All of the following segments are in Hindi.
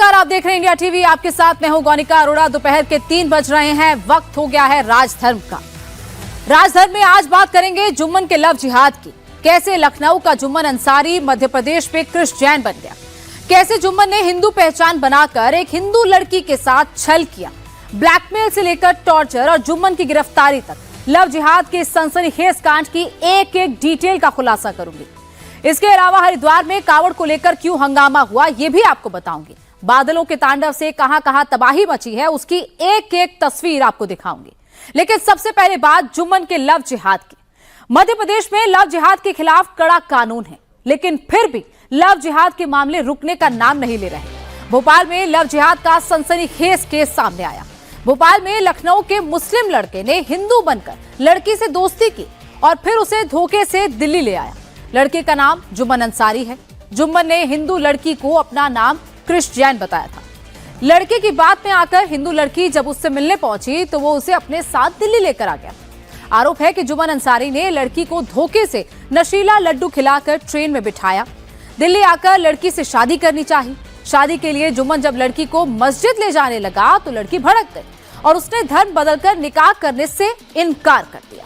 नमस्कार, आप देख रहे हैं इंडिया टीवी। आपके साथ मैं हूं गौनिका अरोड़ा। दोपहर के 3 बज रहे हैं। वक्त हो गया है राजधर्म का। राजधर्म में आज बात करेंगे जुम्मन के लव जिहाद की। कैसे लखनऊ का जुम्मन अंसारी मध्य प्रदेश में क्रिस जैन बन गया, कैसे जुम्मन ने हिंदू पहचान बनाकर एक हिंदू लड़की के साथ छल किया, ब्लैकमेल से लेकर टॉर्चर और जुम्मन की गिरफ्तारी तक लव जिहाद के सनसनीखेज कांड की एक एक डिटेल का खुलासा करूंगी। इसके अलावा हरिद्वार में कावड़ को लेकर क्यों हंगामा हुआ, यह भी आपको बताऊंगी। बादलों के तांडव से कहां कहां तबाही मची है, उसकी एक एक तस्वीर आपको दिखाऊंगी। लेकिन सबसे पहले बात जुम्मन के लव जिहाद की। मध्य प्रदेश में लव जिहाद के खिलाफ कड़ा कानून है, लेकिन फिर भी लव जिहाद के मामले रुकने का नाम नहीं ले रहे। भोपाल में लव जिहाद का सनसनीखेज केस सामने आया। भोपाल में लखनऊ के मुस्लिम लड़के ने हिंदू बनकर लड़की से दोस्ती की और फिर उसे धोखे से दिल्ली ले आया। लड़के का नाम जुम्मन अंसारी है। जुम्मन ने हिंदू लड़की को अपना नाम क्रिस जैन बताया था। लड़के की बात में आकर हिंदू लड़की जब उससे मिलने पहुंची तो वो उसे अपने साथ दिल्ली लेकर आ गया। आरोप है कि जुम्मन अंसारी ने लड़की को धोखे से नशीला लड्डू खिलाकर ट्रेन में बिठाया। दिल्ली आकर लड़की से शादी करनी चाहिए। शादी के लिए जुम्मन जब लड़की को मस्जिद ले जाने लगा तो लड़की भड़क गई और उसने धर्म बदलकर निकाह करने से इनकार कर दिया।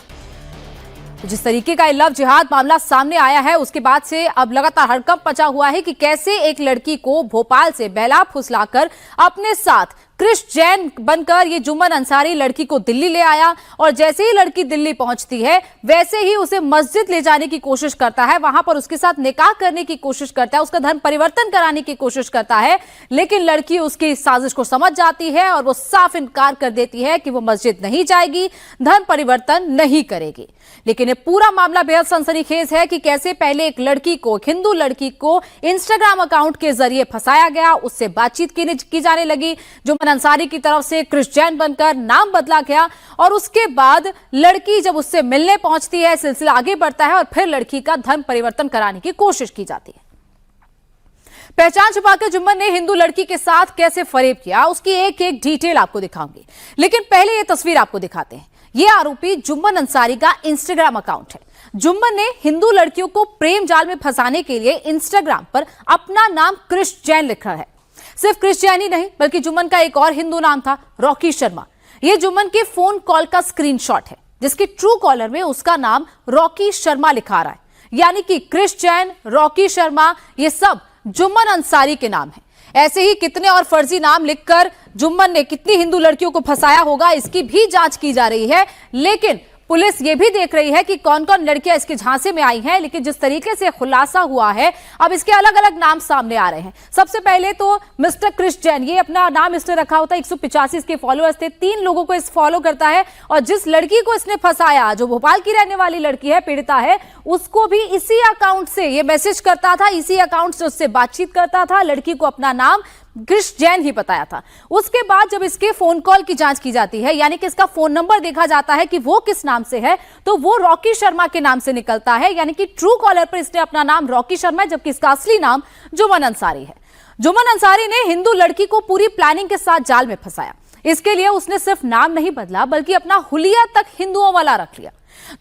जिस तरीके का लव जिहाद मामला सामने आया है, उसके बाद से अब लगातार हड़कंप मचा हुआ है कि कैसे एक लड़की को भोपाल से बहला फुसलाकर अपने साथ क्रिस जैन बनकर ये जुम्मन अंसारी लड़की को दिल्ली ले आया और जैसे ही लड़की दिल्ली पहुंचती है वैसे ही उसे मस्जिद ले जाने की कोशिश करता है। वहां पर उसके साथ निकाह करने की कोशिश करता है, उसका धर्म परिवर्तन कराने की कोशिश करता है, लेकिन लड़की उसकी साजिश को समझ जाती है और वो साफ इनकार कर देती है कि वो मस्जिद नहीं जाएगी, धर्म परिवर्तन नहीं करेगी। लेकिन ये पूरा मामला बेहद सनसनीखेज है कि कैसे पहले एक लड़की को, हिंदू लड़की को इंस्टाग्राम अकाउंट के जरिए फंसाया गया, उससे बातचीत की जाने लगी। जुम्मन अंसारी की तरफ से क्रिस जैन बनकर नाम बदला गया और उसके बाद लड़की जब उससे मिलने पहुंचती है, सिलसिला आगे बढ़ता है और फिर लड़की का धर्म परिवर्तन कराने की कोशिश की जाती है। पहचान छुपाकर जुम्मन ने हिंदू लड़की के साथ कैसे फरेब किया, उसकी एक एक डिटेल आपको दिखाऊंगी। लेकिन पहले यह तस्वीर आपको दिखाते हैं। यह आरोपी जुम्मन अंसारी का इंस्टाग्राम अकाउंट है। जुम्मन ने हिंदू लड़कियों को प्रेम जाल में फंसाने के लिए इंस्टाग्राम पर अपना नाम क्रिस जैन लिखा है। सिर्फ क्रिस जैन ही नहीं, बल्कि जुम्मन का एक और हिंदू नाम था, रॉकी शर्मा। यह जुम्मन के फोन कॉल का स्क्रीनशॉट है, जिसके ट्रू कॉलर में उसका नाम रॉकी शर्मा लिखा रहा है। यानी कि क्रिस जैन, रॉकी शर्मा, ये सब जुम्मन अंसारी के नाम है। ऐसे ही कितने और फर्जी नाम लिखकर जुम्मन ने कितनी हिंदू लड़कियों को फंसाया होगा, इसकी भी जांच की जा रही है। लेकिन पुलिस ये भी देख रही है कि कौन कौन लड़कियां इसके झांसे में आई हैं। लेकिन जिस तरीके से खुलासा हुआ है, अब इसके अलग अलग नाम सामने आ रहे हैं। सबसे पहले तो मिस्टर क्रिस जैन, ये अपना नाम इसने रखा होता है। 185 इसके फॉलोअर्स थे, 3 लोगों को इस फॉलो करता है। और जिस लड़की को इसने फंसाया, जो भोपाल की रहने वाली लड़की है, पीड़िता है, उसको भी इसी अकाउंट से ये मैसेज करता था, इसी अकाउंट से उससे बातचीत करता था। लड़की को अपना नाम क्रिस जैन ही बताया था। उसके बाद जब इसके फोन कॉल की जांच की जाती है, यानी कि इसका फोन नंबर देखा जाता है कि वो किस नाम से है, तो वो रॉकी शर्मा के नाम से निकलता है। यानी कि ट्रू कॉलर पर इसने अपना नाम रॉकी शर्मा है, जबकि इसका असली नाम जुम्मन अंसारी है। जुम्मन अंसारी ने हिंदू लड़की को पूरी प्लानिंग के साथ जाल में फंसाया। इसके लिए उसने सिर्फ नाम नहीं बदला, बल्कि अपना हुलिया तक हिंदुओं वाला रख लिया।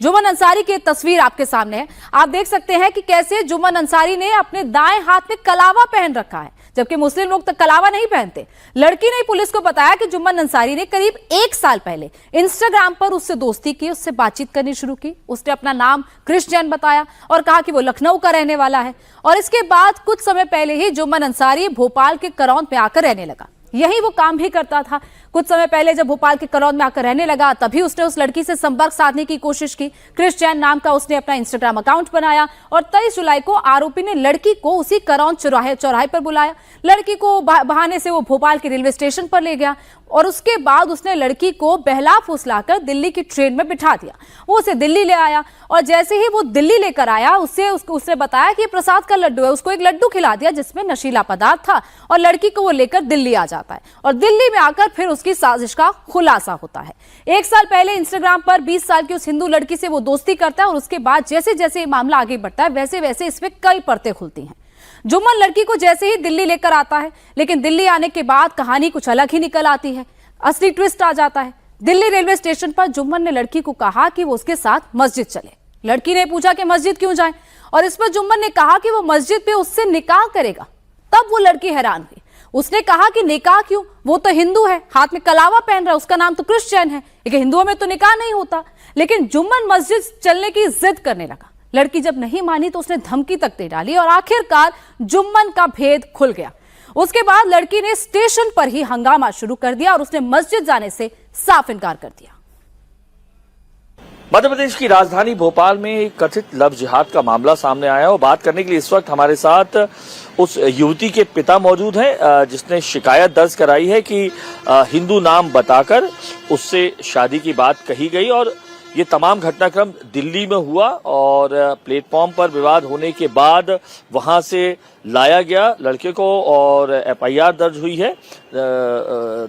जुम्मन अंसारी की तस्वीर आपके सामने है। आप देख सकते हैं कि कैसे जुम्मन अंसारी ने अपने दाएं हाथ में कलावा पहन रखा है, जबकि मुस्लिम लोग तो कलावा नहीं पहनते। लड़की ने पुलिस को बताया कि जुम्मन अंसारी ने करीब 1 साल पहले इंस्टाग्राम पर उससे दोस्ती की, उससे बातचीत करनी शुरू की। उसने अपना नाम क्रिस जैन बताया और कहा कि वो लखनऊ का रहने वाला है। और इसके बाद कुछ समय पहले ही जुम्मन अंसारी भोपाल के करौंद में आकर रहने लगा। यही वो काम भी करता था। कुछ समय पहले जब भोपाल के करौंद में आकर रहने लगा, तभी उसने उस लड़की से संपर्क साधने की कोशिश की। क्रिस जैन नाम का उसने अपना इंस्टाग्राम अकाउंट बनाया और 23 जुलाई को आरोपी ने लड़की को उसी करौंद चौराहे पर बुलाया। लड़की को बहाने से वो भोपाल के रेलवे स्टेशन पर ले गया और उसके बाद उसने लड़की को बहला फुसलाकर दिल्ली की ट्रेन में बिठा दिया। वो उसे दिल्ली ले आया और जैसे ही वो दिल्ली लेकर आया, उसने बताया कि प्रसाद का लड्डू है। उसको एक लड्डू खिला दिया जिसमें नशीला पदार्थ था और लड़की को वो लेकर दिल्ली आ जाता है और दिल्ली में आकर फिर उसकी साजिश का खुलासा होता है। 1 साल पहले इंस्टाग्राम पर 20 साल की उस हिंदू लड़की से वो दोस्ती करता है और उसके बाद जैसे जैसे मामला आगे बढ़ता है, वैसे वैसे इसमें कई परतें खुलती हैं। जुम्मन लड़की को जैसे ही दिल्ली लेकर आता है, लेकिन दिल्ली आने के बाद कहानी कुछ अलग ही निकल आती है। असली ट्विस्ट आ जाता है। दिल्ली रेलवे स्टेशन पर जुम्मन ने लड़की को कहा कि वो उसके साथ मस्जिद चले। लड़की ने पूछा कि मस्जिद क्यों जाए, और इस पर जुम्मन ने कहा कि वो मस्जिद पे उससे निकाह करेगा। तब वो लड़की हैरान हुई। उसने कहा कि निकाह क्यों, वो तो हिंदू है, हाथ में कलावा पहन रहा है, उसका नाम तो क्रिश्चियन है, लेकिन हिंदुओं में तो निकाह नहीं होता। लेकिन जुम्मन मस्जिद चलने की जिद करने लगा। लड़की जब नहीं मानी तो उसने धमकी तक दे डाली और आखिरकार जुम्मन का भेद खुल गया। उसके बाद लड़की ने स्टेशन पर ही हंगामा शुरू कर दिया और उसने मस्जिद जाने से साफ इनकार कर दिया। मध्य प्रदेश की राजधानी भोपाल में एक कथित लव जिहाद का मामला सामने आया और बात करने के लिए इस वक्त हमारे साथ उस युवती के पिता मौजूद हैं जिसने शिकायत दर्ज कराई है कि हिंदू नाम बताकर उससे शादी की बात कही गई और ये तमाम घटनाक्रम दिल्ली में हुआ और प्लेटफॉर्म पर विवाद होने के बाद वहां से लाया गया लड़के को और एफआईआर दर्ज हुई है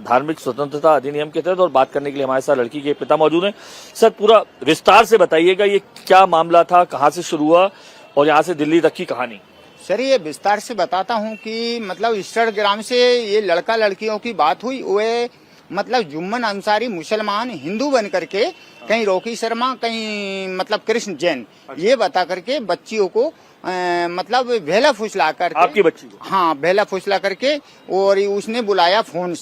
धार्मिक स्वतंत्रता अधिनियम के तहत। और बात करने के लिए हमारे साथ लड़की के पिता मौजूद हैं। सर, पूरा विस्तार से बताइएगा, ये क्या मामला था, कहां से शुरू हुआ और यहाँ से दिल्ली तक की कहानी। सर, ये विस्तार से बताता हूँ कि मतलब इंस्टाग्राम से ये लड़का लड़कियों की बात हुई। वे मतलब जुम्मन अंसारी मुसलमान हिंदू बन करके कहीं रॉकी शर्मा, कहीं मतलब कृष्ण जैन, ये बता करके बच्चियों को मतलब भेला फुसला करके, आपकी बच्ची को? हाँ, भेला फुसला करके और उसने बुलाया फोन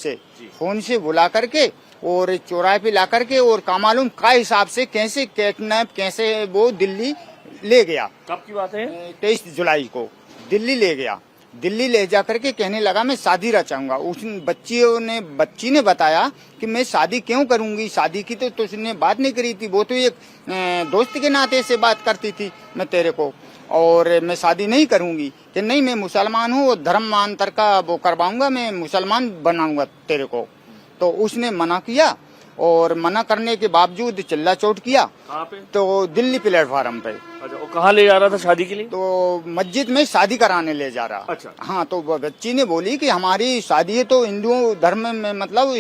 से बुला करके और चौराहे पे ला करके और कामालूम का हिसाब से कैसे किडनैप, कैसे वो दिल्ली ले गया। कब की बात है? 23 जुलाई को दिल्ली ले गया। दिल्ली ले जा करके कहने लगा मैं शादी रचाऊंगा। उस बच्ची ने बताया कि मैं शादी क्यों करूंगी, शादी की तो उसने बात नहीं करी थी, वो तो एक दोस्त के नाते से बात करती थी मैं तेरे को, और मैं शादी नहीं करूंगी कि नहीं मैं मुसलमान हूँ और धर्मांतर का वो करवाऊंगा, मैं मुसलमान बनाऊंगा तेरे को। तो उसने मना किया और मना करने के बावजूद चिल्ला चोट किया। कहाँ पे? तो दिल्ली प्लेटफार्म पे। अच्छा, वो कहाँ ले जा रहा था शादी के लिए? तो मस्जिद में शादी कराने ले जा रहा। अच्छा। हाँ, तो बच्ची ने बोली कि हमारी शादी तो हिंदुओं धर्म में मतलब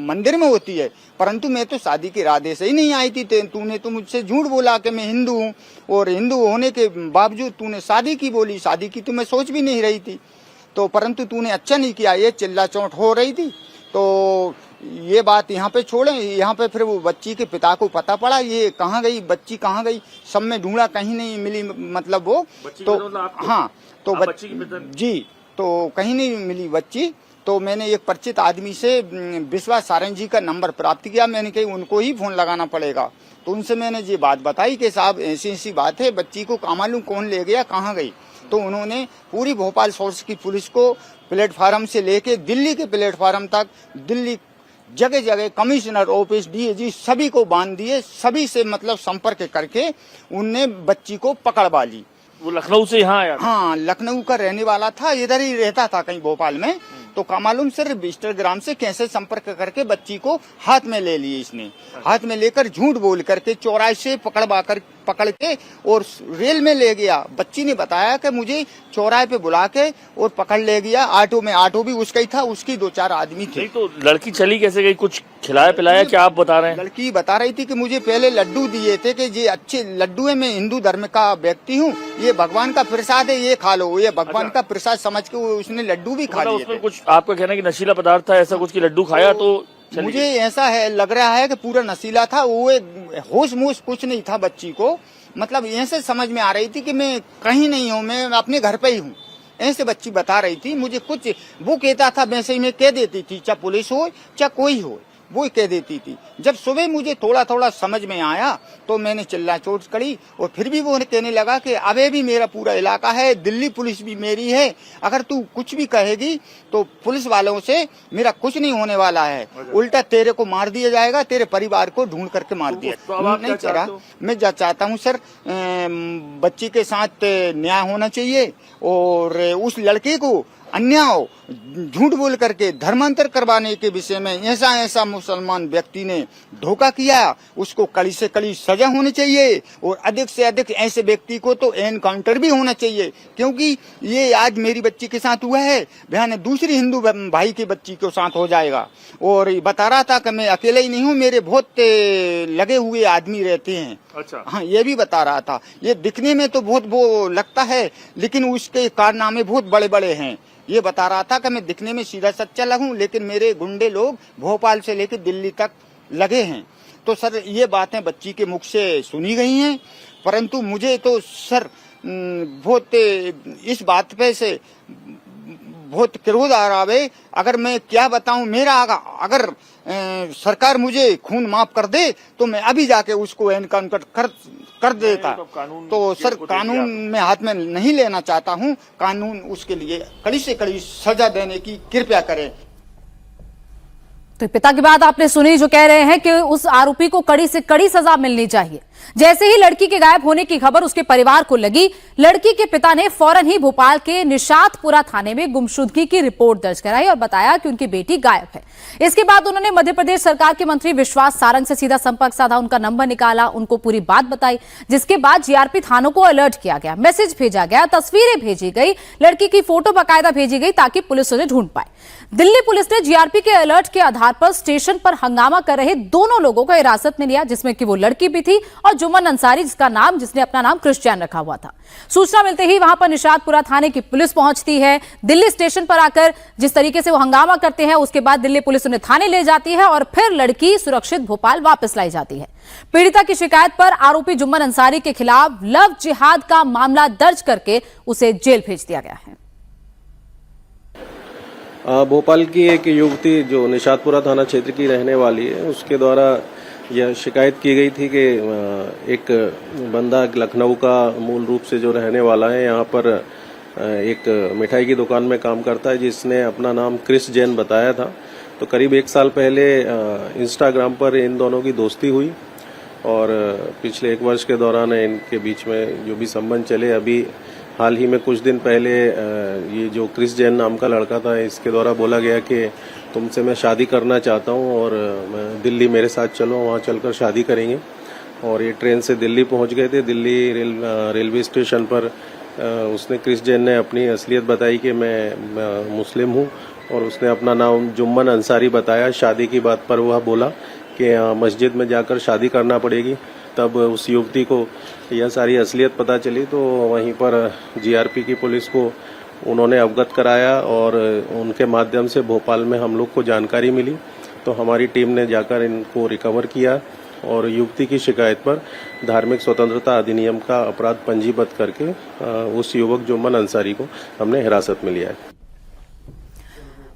मंदिर में होती है, परंतु मैं तो शादी के इरादे से ही नहीं आई थी। तूने तो मुझसे झूठ बोला कि मैं हिंदू हूँ और हिंदू होने के बावजूद तूने शादी की बोली, शादी की तो मैं सोच भी नहीं रही थी, तो परंतु तूने अच्छा नहीं किया। ये चिल्ला चोट हो रही थी। तो ये बात यहाँ पे छोड़े, यहाँ पे फिर वो बच्ची के पिता को पता पड़ा ये कहाँ गई, बच्ची कहाँ गई, सब में ढूंढा, कहीं नहीं मिली। मतलब वो तो हाँ, तो बच्ची जी, तो कहीं नहीं मिली बच्ची। तो मैंने एक परिचित आदमी से विश्वास सारंग जी का नंबर प्राप्त किया। मैंने कही उनको ही फोन लगाना पड़ेगा। तो उनसे मैंने ये बात बताई कि साहब ऐसी ऐसी बात है, बच्ची को मालूम कौन ले गया, कहाँ गई। तो उन्होंने पूरी भोपाल सोर्स की पुलिस को प्लेटफार्म से लेके दिल्ली के प्लेटफार्म तक, दिल्ली जगह जगह कमिश्नर ऑफिस, डीएजी सभी को बांध दिए। सभी से मतलब संपर्क करके उनने बच्ची को पकड़वा ली। वो लखनऊ से यहाँ आया? हाँ, लखनऊ का रहने वाला था, इधर ही रहता था कहीं भोपाल में। तो मालूम सिर्फ इंस्टाग्राम से कैसे संपर्क करके बच्ची को हाथ में ले लिए इसने। हाथ में लेकर झूठ बोल करके चौराहे से पकड़ के और रेल में ले गया। बच्ची ने बताया कि मुझे चौराहे पे बुला के और पकड़ ले गया ऑटो में। ऑटो भी उसका ही था, उसकी 2-4 आदमी थे। नहीं, तो लड़की चली कैसे गई? कुछ खिलाया पिलाया क्या आप बता रहे हैं? लड़की बता रही थी कि मुझे पहले लड्डू दिए थे कि ये अच्छे लड्डू है, मैं हिंदू धर्म का व्यक्ति हूँ, ये भगवान का प्रसाद है, ये खा लो। ये भगवान का प्रसाद समझ के उसने लड्डू भी खा लिए थे। कुछ आपका कहना है कि नशीला पदार्थ था, ऐसा कुछ की लड्डू खाया तो मुझे ऐसा है लग रहा है कि पूरा नशीला था। वो होश मोश कुछ नहीं था बच्ची को। मतलब ऐसे समझ में आ रही थी कि मैं कहीं नहीं हूँ, मैं अपने घर पे ही हूँ, ऐसे बच्ची बता रही थी मुझे। कुछ वो कहता था वैसे ही मैं कह देती थी, चाहे पुलिस हो चाहे कोई हो, वो कह देती थी। जब सुबह मुझे थोड़ा थोड़ा समझ में आया तो मैंने चिल्ला चोट करी और फिर भी वो कहने लगा कि अबे भी मेरा पूरा इलाका है, दिल्ली पुलिस भी मेरी है, अगर तू कुछ भी कहेगी तो पुलिस वालों से मेरा कुछ नहीं होने वाला है, उल्टा तेरे को मार दिया जाएगा, तेरे परिवार को ढूंढ करके मार दिया। नहीं चला। मैं चाहता हूँ सर, बच्ची के साथ न्याय होना चाहिए और उस लड़के को अन्याय झूठ बोल करके धर्मांतर करवाने के विषय में ऐसा मुसलमान व्यक्ति ने धोखा किया, उसको कड़ी से कड़ी सजा होनी चाहिए और अधिक से अधिक ऐसे व्यक्ति को तो एनकाउंटर भी होना चाहिए। क्योंकि ये आज मेरी बच्ची के साथ हुआ है, बहन दूसरी हिंदू भाई की बच्ची के साथ हो जाएगा। और बता रहा था कि मैं अकेले ही नहीं हूँ, मेरे बहुत लगे हुए आदमी रहते हैं। अच्छा। हाँ, ये भी बता रहा था। ये दिखने में तो बहुत वो लगता है, लेकिन उसके कारनामे बहुत बड़े बड़े हैं। ये बता रहा था कि मैं दिखने में सीधा सच्चा लगूं, लेकिन मेरे गुंडे लोग भोपाल से लेकर दिल्ली तक लगे हैं। तो सर ये बातें बच्ची के मुख से सुनी गई हैं, परंतु मुझे तो सर बहुत इस बात पे से बहुत क्रोध आ रहा है। अगर मैं क्या बताऊं, मेरा अगर सरकार मुझे खून माफ कर दे तो मैं अभी जाके उसको एनकाउंटर कर देता। तो सर, कानून में हाथ में नहीं लेना चाहता हूं। कानून उसके लिए कड़ी से कड़ी सजा देने की कृपया करे। तो पिता की बात आपने सुनी, जो कह रहे हैं कि उस आरोपी को कड़ी से कड़ी सजा मिलनी चाहिए। जैसे ही लड़की के गायब होने की खबर उसके परिवार को लगी, लड़की के पिता ने फौरन ही भोपाल के निशातपुरा थाने में गुमशुदगी की रिपोर्ट दर्ज कराई और बताया कि उनकी बेटी गायब है। इसके बाद उन्होंने मध्य प्रदेश सरकार के मंत्री विश्वास सारंग से सीधा संपर्क साधा, उनका नंबर निकाला, उनको पूरी बात बताई, जिसके बाद जीआरपी थानों को अलर्ट किया गया, मैसेज भेजा गया, तस्वीरें भेजी गई, लड़की की फोटो बाकायदा भेजी गई ताकि पुलिस उन्हें ढूंढ पाए। दिल्ली पुलिस ने जीआरपी के अलर्ट के आधार पर स्टेशन पर हंगामा कर रहे दोनों लोगों को हिरासत में लिया, जिसमें कि वो लड़की भी थी और जुम्मन अंसारी, जिसने अपना नाम क्रिश्चियन रखा हुआ था। सूचना मिलते ही वहां पर निशातपुरा थाने की पुलिस पहुंचती है। दिल्ली स्टेशन पर आकर जिस तरीके से वो हंगामा करते हैं, उसके बाद दिल्ली पुलिस उन्हें थाने ले जाती है और फिर लड़की सुरक्षित भोपाल वापस लाई जाती है। पीड़िता की शिकायत पर आरोपी जुम्मन अंसारी के खिलाफ लव जिहाद का मामला दर्ज करके उसे जेल भेज दिया गया है। भोपाल की एक युवती जो निशातपुरा थाना क्षेत्र की रहने वाली है, उसके द्वारा यह शिकायत की गई थी कि एक बंदा लखनऊ का मूल रूप से जो रहने वाला है, यहाँ पर एक मिठाई की दुकान में काम करता है, जिसने अपना नाम क्रिस जैन बताया था। तो करीब 1 साल पहले इंस्टाग्राम पर इन दोनों की दोस्ती हुई और पिछले 1 वर्ष के दौरान इनके बीच में जो भी संबंध चले, अभी हाल ही में कुछ दिन पहले ये जो क्रिस जैन नाम का लड़का था, इसके द्वारा बोला गया कि तुमसे मैं शादी करना चाहता हूँ और दिल्ली मेरे साथ चलो, वहाँ चलकर शादी करेंगे। और ये ट्रेन से दिल्ली पहुँच गए थे। दिल्ली रेलवे स्टेशन पर उसने क्रिस जैन ने अपनी असलियत बताई कि मैं मुस्लिम हूँ और उसने अपना नाम जुम्मन अंसारी बताया। शादी की बात पर वह बोला कि मस्जिद में जाकर शादी करना पड़ेगी। तब उस युवती को यह सारी असलियत पता चली, तो वहीं पर जीआरपी की पुलिस को उन्होंने अवगत कराया और उनके माध्यम से भोपाल में हम लोग को जानकारी मिली। तो हमारी टीम ने जाकर इनको रिकवर किया और युवती की शिकायत पर धार्मिक स्वतंत्रता अधिनियम का अपराध पंजीबद्ध करके उस युवक जुम्मन अंसारी को हमने हिरासत में लिया है।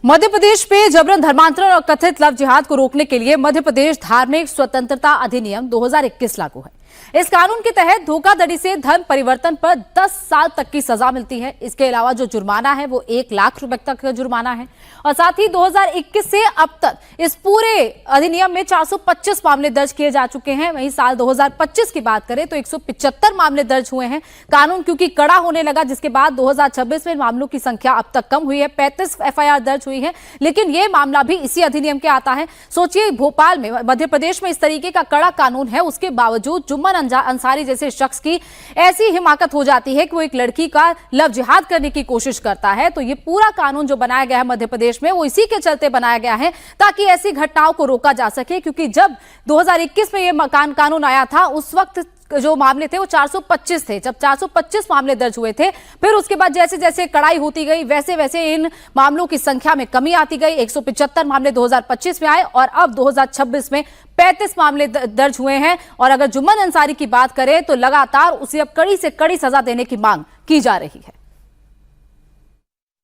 मध्य प्रदेश में जबरन धर्मांतरण और कथित लव जिहाद को रोकने के लिए मध्य प्रदेश धार्मिक स्वतंत्रता अधिनियम 2021 लागू है। इस कानून के तहत धोखाधड़ी से धर्म परिवर्तन पर 10 साल तक की सजा मिलती है। इसके अलावा जो जुर्माना है वो 1 लाख रुपए तक का जुर्माना है और साथ ही 2021 से अब तक इस पूरे अधिनियम में 425 मामले दर्ज किए जा चुके हैं। वहीं साल 2025 की बात करें तो 175 मामले दर्ज हुए हैं। कानून क्योंकि कड़ा होने लगा, जिसके बाद 2026 में मामलों की संख्या अब तक कम हुई है, 35 एफआईआर दर्ज हुई है, लेकिन यह मामला भी इसी अधिनियम के आता है। सोचिए, भोपाल में, मध्य प्रदेश में इस तरीके का कड़ा कानून है, उसके बावजूद जुम्मन अंसारी जैसे शख्स की ऐसी हिमाकत हो जाती है कि वो एक लड़की का लव जिहाद करने की कोशिश करता है। तो ये पूरा कानून जो बनाया गया है मध्य प्रदेश में, वो इसी के चलते बनाया गया है ताकि ऐसी घटनाओं को रोका जा सके। क्योंकि जब 2021 में ये कानून आया था, उस वक्त जो मामले थे वो 425 थे। जब 425 मामले दर्ज हुए थे, फिर उसके बाद जैसे जैसे कड़ाई होती गई, वैसे वैसे इन मामलों की संख्या में कमी आती गई। 175 मामले 2025 में आए और अब 2026 में 35 मामले दर्ज हुए हैं। और अगर जुम्मन अंसारी की बात करें तो लगातार उसे अब कड़ी से कड़ी सजा देने की मांग की जा रही है।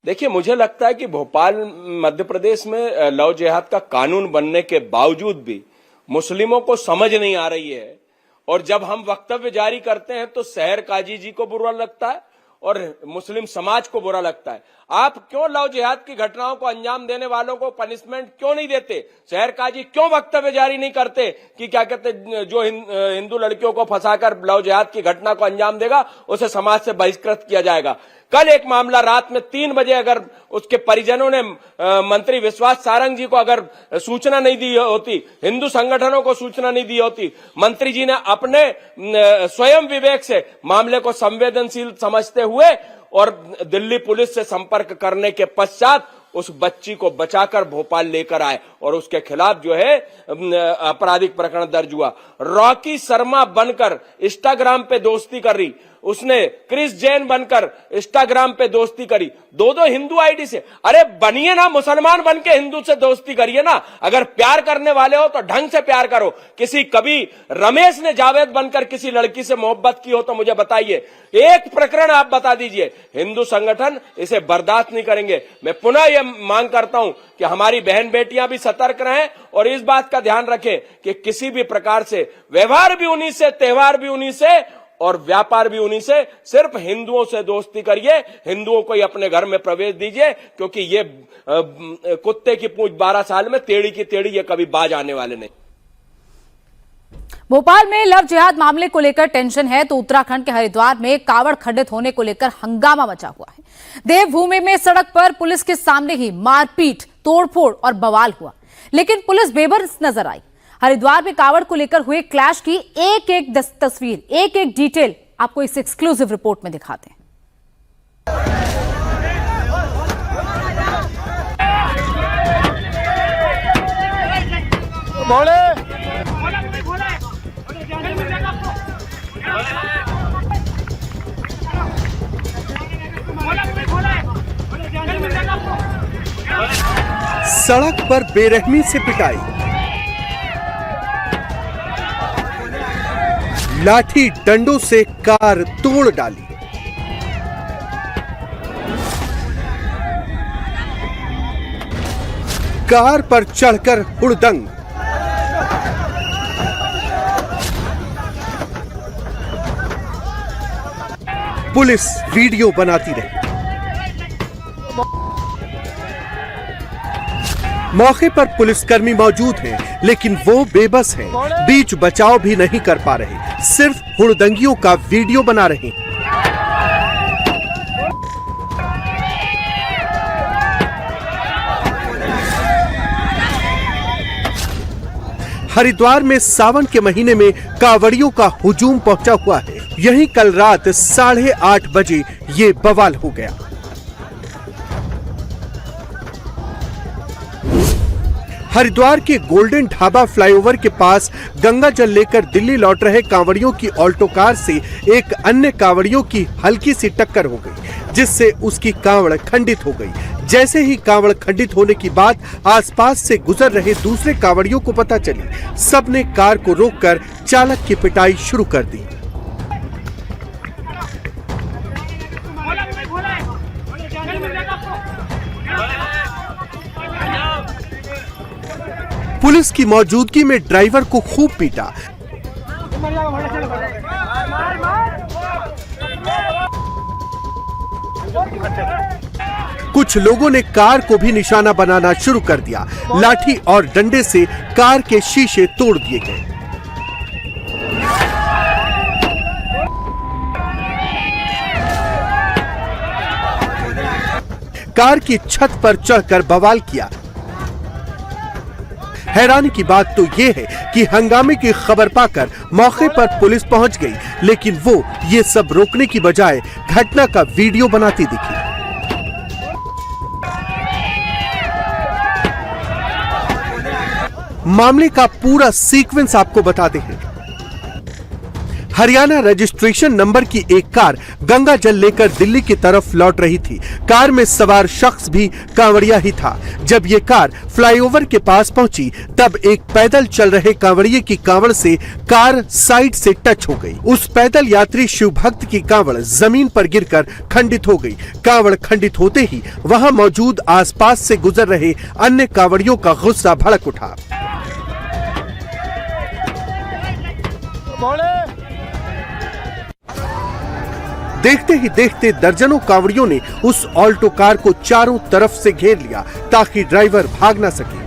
देखिए, मुझे लगता है कि भोपाल मध्य प्रदेश में लव जिहाद का कानून बनने के बावजूद भी मुस्लिमों को समझ नहीं आ रही है। और जब हम वक्तव्य जारी करते हैं तो शहर काजी जी को बुरा लगता है और मुस्लिम समाज को बुरा लगता है। आप क्यों लव जिहाद की घटनाओं को अंजाम देने वालों को पनिशमेंट क्यों नहीं देते? शहर काजी क्यों वक्तव्य जारी नहीं करते कि क्या कहते, जो हिंदू लड़कियों को फंसाकर लव जिहाद की घटना को अंजाम देगा उसे समाज से बहिष्कृत किया जाएगा। कल एक मामला रात में 3 बजे अगर उसके परिजनों ने मंत्री विश्वास सारंग जी को अगर सूचना नहीं दी होती, हिंदू संगठनों को सूचना नहीं दी होती, मंत्री जी ने अपने स्वयं विवेक से मामले को संवेदनशील समझते हुए और दिल्ली पुलिस से संपर्क करने के पश्चात उस बच्ची को बचाकर भोपाल लेकर आए और उसके खिलाफ जो है आपराधिक प्रकरण दर्ज हुआ। रॉकी शर्मा बनकर इंस्टाग्राम पे दोस्ती कर रही, उसने क्रिस जैन बनकर इंस्टाग्राम पे दोस्ती करी, दो हिंदू आईडी से। अरे बनिए ना, मुसलमान बन के हिंदू से दोस्ती करिए ना। अगर प्यार करने वाले हो तो ढंग से प्यार करो। कभी रमेश ने जावेद बनकर किसी लड़की से मोहब्बत की हो तो मुझे बताइए, एक प्रकरण आप बता दीजिए। हिंदू संगठन इसे बर्दाश्त नहीं करेंगे। मैं पुनः यह मांग करता हूं कि हमारी बहन बेटियां भी सतर्क रहें और इस बात का ध्यान रखें कि किसी भी प्रकार से व्यवहार भी उन्हीं से, त्योहार भी उन्हीं से और व्यापार भी उन्हीं से। सिर्फ हिंदुओं से दोस्ती करिए, हिंदुओं को ही अपने घर में प्रवेश दीजिए, क्योंकि ये कुत्ते की पूंछ 12 साल में टेढ़ी की टेढ़ी, ये कभी बाज आने वाले नहीं। भोपाल में लव जिहाद मामले को लेकर टेंशन है तो उत्तराखंड के हरिद्वार में कावड़ खंडित होने को लेकर हंगामा मचा हुआ है। देवभूमि में सड़क पर पुलिस के सामने ही मारपीट, तोड़फोड़ और बवाल हुआ, लेकिन पुलिस बेबस नजर आई। हरिद्वार में कावड़ को लेकर हुए क्लैश की एक एक तस्वीर, एक एक डिटेल आपको इस एक्सक्लूसिव रिपोर्ट में दिखाते हैं। सड़क पर बेरहमी से पिटाई, लाठी डंडों से कार तोड़ डाली, कार पर चढ़कर हुड़दंग, पुलिस वीडियो बनाती रही। मौके पर पुलिसकर्मी मौजूद हैं, लेकिन वो बेबस हैं, बीच बचाव भी नहीं कर पा रहे, सिर्फ हुड़दंगियों का वीडियो बना रहे हैं। हरिद्वार में सावन के महीने में कांवड़ियों का हुजूम पहुंचा हुआ है। यहीं कल रात 8:30 बजे ये बवाल हो गया। हरिद्वार के गोल्डन ढाबा फ्लाईओवर के पास गंगा जल लेकर दिल्ली लौट रहे कांवड़ियों की ऑल्टो कार से एक अन्य कांवड़ियों की हल्की सी टक्कर हो गई, जिससे उसकी कांवड़ खंडित हो गई। जैसे ही कांवड़ खंडित होने की बात आसपास से गुजर रहे दूसरे कांवड़ियों को पता चली, सबने कार को रोककर चालक की पिटाई शुरू कर दी। पुलिस की मौजूदगी में ड्राइवर को खूब पीटा। कुछ लोगों ने कार को भी निशाना बनाना शुरू कर दिया। लाठी और डंडे से कार के शीशे तोड़ दिए गए। कार की छत पर चढ़कर बवाल किया। हैरानी की बात तो यह है कि हंगामे की खबर पाकर मौके पर पुलिस पहुंच गई, लेकिन वो ये सब रोकने की बजाय घटना का वीडियो बनाती दिखी। मामले का पूरा सीक्वेंस आपको बताते हैं। हरियाणा रजिस्ट्रेशन नंबर की एक कार गंगा जल लेकर दिल्ली की तरफ लौट रही थी। कार में सवार शख्स भी कांवड़िया ही था। जब ये कार फ्लाईओवर के पास पहुंची, तब एक पैदल चल रहे कांवड़िये की कांवड़ से कार साइड से टच हो गई। उस पैदल यात्री शिव भक्त की कांवड़ जमीन पर गिरकर खंडित हो गई। कांवड़ खंडित होते ही वहां मौजूद आसपास से गुजर रहे अन्य कांवड़ियों का गुस्सा भड़क उठा। देखते ही देखते दर्जनों कांवड़ियों ने उस ऑल्टो कार को चारों तरफ से घेर लिया ताकि ड्राइवर भाग ना सके।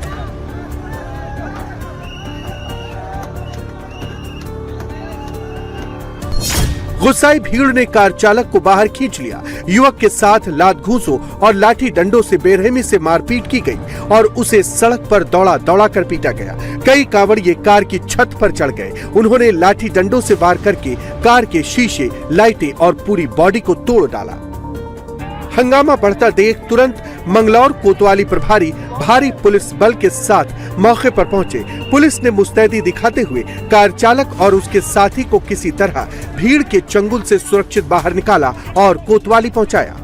गुस्साई भीड़ ने कार चालक को बाहर खींच लिया। युवक के साथ लात घूंसों और लाठी डंडों से बेरहमी से मारपीट की गई और उसे सड़क पर दौड़ा दौड़ा कर पीटा गया। कई कांवड़िये कार की छत पर चढ़ गए। उन्होंने लाठी डंडों से वार करके कार के शीशे, लाइटें और पूरी बॉडी को तोड़ डाला। हंगामा बढ़ता देख तुरंत मंगलौर कोतवाली प्रभारी भारी पुलिस बल के साथ मौके पर पहुंचे। पुलिस ने मुस्तैदी दिखाते हुए कार चालक और उसके साथी को किसी तरह भीड़ के चंगुल से सुरक्षित बाहर निकाला और कोतवाली पहुंचाया।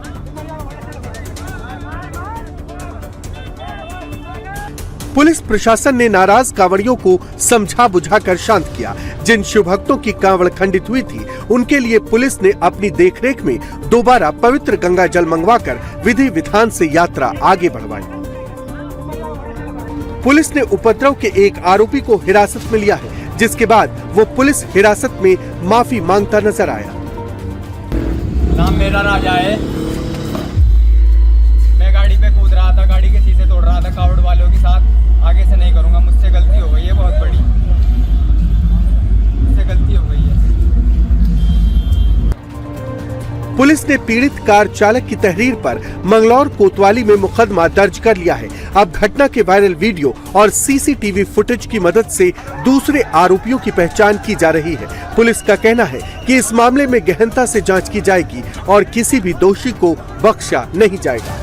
पुलिस प्रशासन ने नाराज कांवड़ियों को समझा बुझाकर शांत किया। जिन शिव भक्तों की कांवड़ खंडित हुई थी, उनके लिए पुलिस ने अपनी देखरेख में दोबारा पवित्र गंगा जल मंगवाकर विधि विधान से यात्रा आगे बढ़वाई। पुलिस ने उपद्रव के एक आरोपी को हिरासत में लिया है, जिसके बाद वो पुलिस हिरासत में माफी मांगता नजर आया। नाम मेरा राजा है। मैं गाड़ी पे कूद रहा था, गाड़ी के शीशे तोड़ रहा था कावड़ वालों के साथ। आगे से नहीं करूंगा, मुझसे गलती हो गई है बहुत बड़ी, मुझसे गलती हो गई है। पुलिस ने पीड़ित कार चालक की तहरीर पर मंगलौर कोतवाली में मुकदमा दर्ज कर लिया है। अब घटना के वायरल वीडियो और सीसीटीवी फुटेज की मदद से दूसरे आरोपियों की पहचान की जा रही है। पुलिस का कहना है कि इस मामले में गहनता से जांच की जाएगी और किसी भी दोषी को बख्शा नहीं जाएगा।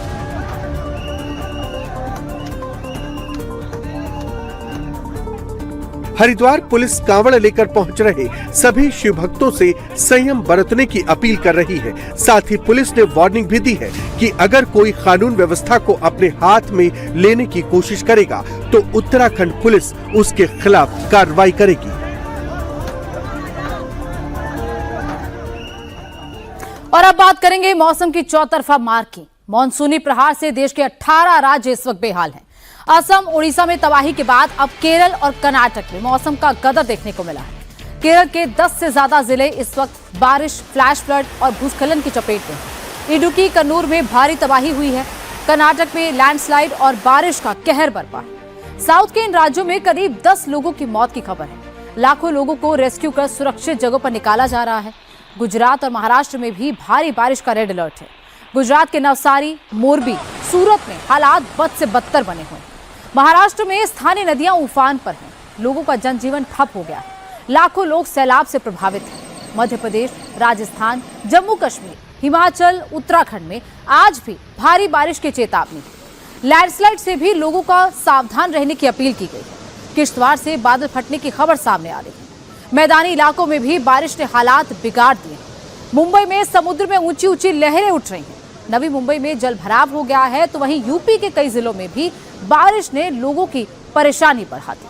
हरिद्वार पुलिस कांवड़ लेकर पहुंच रहे सभी शिव भक्तों से संयम बरतने की अपील कर रही है। साथ ही पुलिस ने वार्निंग भी दी है कि अगर कोई कानून व्यवस्था को अपने हाथ में लेने की कोशिश करेगा तो उत्तराखंड पुलिस उसके खिलाफ कार्रवाई करेगी। और अब बात करेंगे मौसम की चौतरफा मार की। मॉनसूनी प्रहार से देश के 18 राज्य इस वक्त बेहाल हैं। असम, उड़ीसा में तबाही के बाद अब केरल और कर्नाटक में मौसम का गदर देखने को मिला है। केरल के 10 से ज्यादा जिले इस वक्त बारिश, फ्लैश फ्लड और भूस्खलन की चपेट में हैं। इडुक्की, कन्नूर में भारी तबाही हुई है। कर्नाटक में लैंडस्लाइड और बारिश का कहर बरपा है। साउथ के इन राज्यों में करीब 10 लोगों की मौत की खबर है। लाखों लोगों को रेस्क्यू कर सुरक्षित जगहों पर निकाला जा रहा है। गुजरात और महाराष्ट्र में भी भारी बारिश का रेड अलर्ट है। गुजरात के नवसारी, मोरबी, सूरत में हालात बद से बदतर बने हुए हैं। महाराष्ट्र में स्थानीय नदियां उफान पर हैं। लोगों का जनजीवन ठप हो गया है। लाखों लोग सैलाब से प्रभावित हैं। मध्य प्रदेश, राजस्थान, जम्मू कश्मीर, हिमाचल, उत्तराखंड में आज भी भारी बारिश की चेतावनी है। लैंडस्लाइड से भी लोगों का सावधान रहने की अपील की गई है। किश्तवाड़ से बादल फटने की खबर सामने आ रही है। मैदानी इलाकों में भी बारिश ने हालात बिगाड़ दिए। मुंबई में समुद्र में ऊंची ऊंची लहरें उठ रही हैं। नवी मुंबई में जल भराव हो गया है, तो वहीं यूपी के कई जिलों में भी बारिश ने लोगों की परेशानी बढ़ा दी।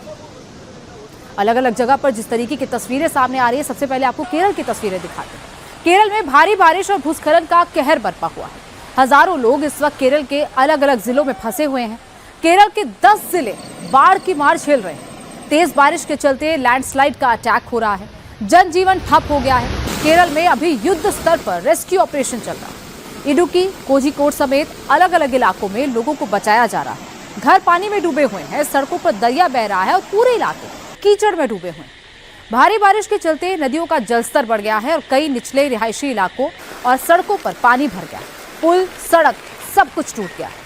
अलग अलग जगह पर जिस तरीके की तस्वीरें सामने आ रही है, सबसे पहले आपको केरल की तस्वीरें दिखाते हैं। केरल में भारी बारिश और भूस्खलन का कहर बरपा हुआ है। हजारों लोग इस वक्त केरल के अलग अलग जिलों में फंसे हुए हैं। केरल के 10 जिले बाढ़ की मार झेल रहे हैं। तेज बारिश के चलते लैंडस्लाइड का अटैक हो रहा है। जनजीवन ठप हो गया है। केरल में अभी युद्ध स्तर पर रेस्क्यू ऑपरेशन चल रहा है। इडुक्की, कोझिकोड समेत अलग अलग इलाकों में लोगों को बचाया जा रहा है। घर पानी में डूबे हुए हैं, सड़कों पर दरिया बह रहा है और पूरे इलाके कीचड़ में डूबे हुए हैं। भारी बारिश के चलते नदियों का जलस्तर बढ़ गया है और कई निचले रिहायशी इलाकों और सड़कों पर पानी भर गया। पुल, सड़क, सब कुछ टूट गया है।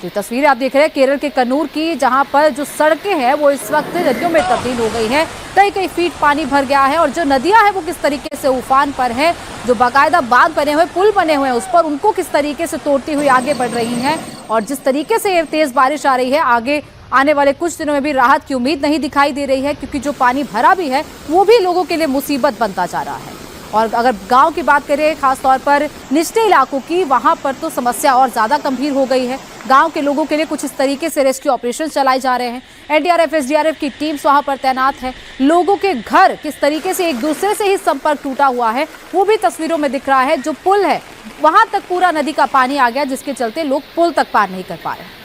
ये तस्वीरें आप देख रहे हैं केरल के कन्नूर की, जहां पर जो सड़कें हैं वो इस वक्त नदियों में तब्दील हो गई हैं। कई फीट पानी भर गया है और जो नदियां हैं वो किस तरीके से उफान पर हैं। जो बाकायदा बांध बने हुए, पुल बने हुए हैं उस पर, उनको किस तरीके से तोड़ती हुई आगे बढ़ रही हैं। और जिस तरीके से ये तेज बारिश आ रही है, आगे आने वाले कुछ दिनों में भी राहत की उम्मीद नहीं दिखाई दे रही है, क्योंकि जो पानी भरा भी है वो भी लोगों के लिए मुसीबत बनता जा रहा है। और अगर गांव की बात करें, खासतौर पर निचले इलाकों की, वहां पर तो समस्या और ज्यादा गंभीर हो गई है। गांव के लोगों के लिए कुछ इस तरीके से रेस्क्यू ऑपरेशन चलाए जा रहे हैं। एनडीआरएफ, एसडीआरएफ की टीम्स वहां पर तैनात है। लोगों के घर किस तरीके से एक दूसरे से ही संपर्क टूटा हुआ है वो भी तस्वीरों में दिख रहा है। जो पुल है वहां तक पूरा नदी का पानी आ गया, जिसके चलते लोग पुल तक पार नहीं कर पा रहे।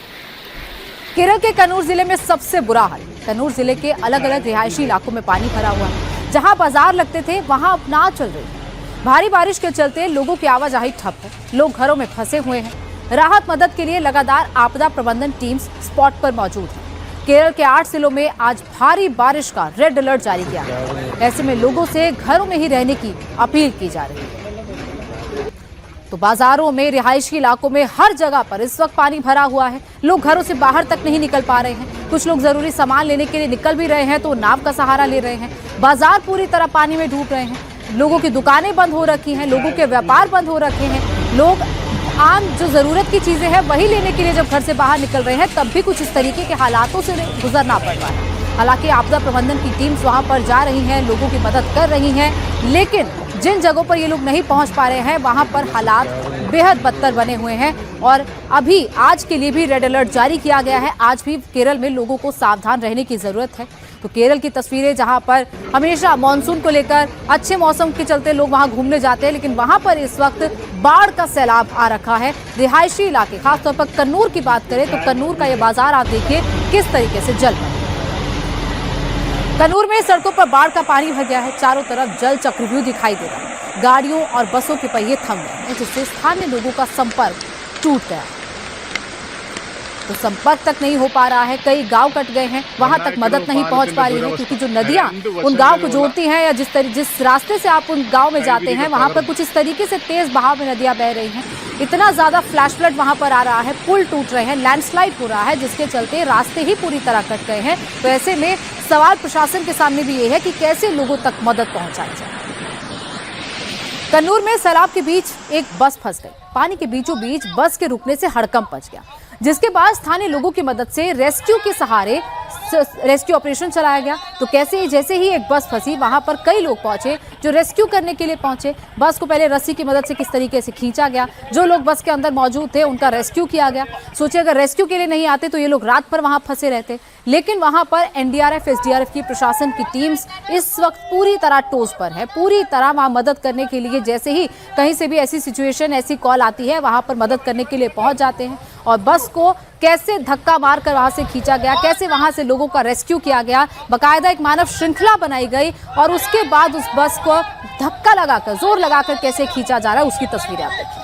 केरल के कन्नूर जिले में सबसे बुरा हाल। कन्नूर जिले के अलग अलग रिहायशी इलाकों में पानी भरा हुआ है। जहां बाजार लगते थे वहां अब नाव चल रही है। भारी बारिश के चलते लोगों की आवाजाही ठप है। लोग घरों में फंसे हुए हैं। राहत मदद के लिए लगातार आपदा प्रबंधन टीम्स स्पॉट पर मौजूद है। केरल के 8 जिलों में आज भारी बारिश का रेड अलर्ट जारी किया है। ऐसे में लोगों से घरों में ही रहने की अपील की जा रही है। तो बाजारों में, रिहायशी इलाकों में, हर जगह पर इस वक्त पानी भरा हुआ है। लोग घरों से बाहर तक नहीं निकल पा रहे हैं। कुछ लोग जरूरी सामान लेने के लिए निकल भी रहे हैं तो नाव का सहारा ले रहे हैं। बाजार पूरी तरह पानी में डूब रहे हैं। लोगों की दुकानें बंद हो रखी हैं, लोगों के व्यापार बंद हो रखे हैं। लोग आम जो जरूरत की चीजें हैं वही लेने के लिए जब घर से बाहर निकल रहे हैं तब भी कुछ इस तरीके के हालातों से गुजरना पड़ रहा है। हालांकि आपदा प्रबंधन की टीम्स वहां पर जा रही हैं, लोगों की मदद कर रही हैं, लेकिन जिन जगहों पर ये लोग नहीं पहुंच पा रहे हैं वहां पर हालात बेहद बदतर बने हुए हैं और अभी आज के लिए भी रेड अलर्ट जारी किया गया है। आज भी केरल में लोगों को सावधान रहने की जरूरत है। तो केरल की तस्वीरें जहां पर हमेशा मानसून को लेकर अच्छे मौसम के चलते लोग वहां घूमने जाते हैं, लेकिन वहां पर इस वक्त बाढ़ का सैलाब आ रखा है। रिहायशी इलाके, खासतौर पर कन्नूर की बात करें तो कन्नूर का ये बाजार आप देखिए किस तरीके से जल गया। कन्नूर में सड़कों पर बाढ़ का पानी भर गया है, चारों तरफ जल चक्रव्यूह दिखाई दे रहा है, गाड़ियों और बसों के पहिए थम गए हैं, जिससे स्थानीय लोगों का संपर्क टूट गया। तो संपर्क तक नहीं हो पा रहा है, कई गांव कट गए हैं, वहां तक मदद नहीं पहुंच पा रही है क्योंकि जो नदियां उन गांव को जोड़ती हैं या जिस रास्ते से आप उन गांव में जाते हैं वहां पर कुछ इस तरीके से तेज बहाव में नदियां बह रही हैं। इतना ज्यादा फ्लैश फ्लड वहां पर आ रहा है, पुल टूट रहे हैं, लैंडस्लाइड हो रहा है, जिसके चलते रास्ते ही पूरी तरह कट गए हैं। तो ऐसे में सवाल प्रशासन के सामने भी ये है कि कैसे लोगों तक मदद पहुंचाई जाए। कन्नूर में सैलाब के बीच एक बस फंस गई, पानी के बीचों बीच बस के रुकने से हड़कंप मच गया, जिसके बाद स्थानीय लोगों की मदद से रेस्क्यू के सहारे रेस्क्यू ऑपरेशन चलाया गया। तो कैसे जैसे ही एक बस फंसी वहां पर कई लोग पहुंचे जो रेस्क्यू करने के लिए पहुंचे। बस को पहले रस्सी की मदद से किस तरीके से खींचा गया, जो लोग बस के अंदर मौजूद थे उनका रेस्क्यू किया गया। सोचिए अगर रेस्क्यू के लिए नहीं आते तो ये लोग रात भर वहां फंसे रहते, लेकिन वहां पर एनडीआरएफ एसडीआरएफ की प्रशासन की टीम्स इस वक्त पूरी तरह टोज पर है, पूरी तरह वहां मदद करने के लिए जैसे ही कहीं से भी ऐसी सिचुएशन ऐसी कॉल आती है वहां पर मदद करने के लिए पहुंच जाते हैं। और बस को कैसे धक्का मारकर वहां से खींचा गया, कैसे वहां से लोगों का रेस्क्यू किया गया, बकायदा एक मानव श्रृंखला बनाई गई और उसके बाद उस बस को धक्का लगाकर जोर लगाकर कैसे खींचा जा रहा है उसकी तस्वीरें आप देखिए।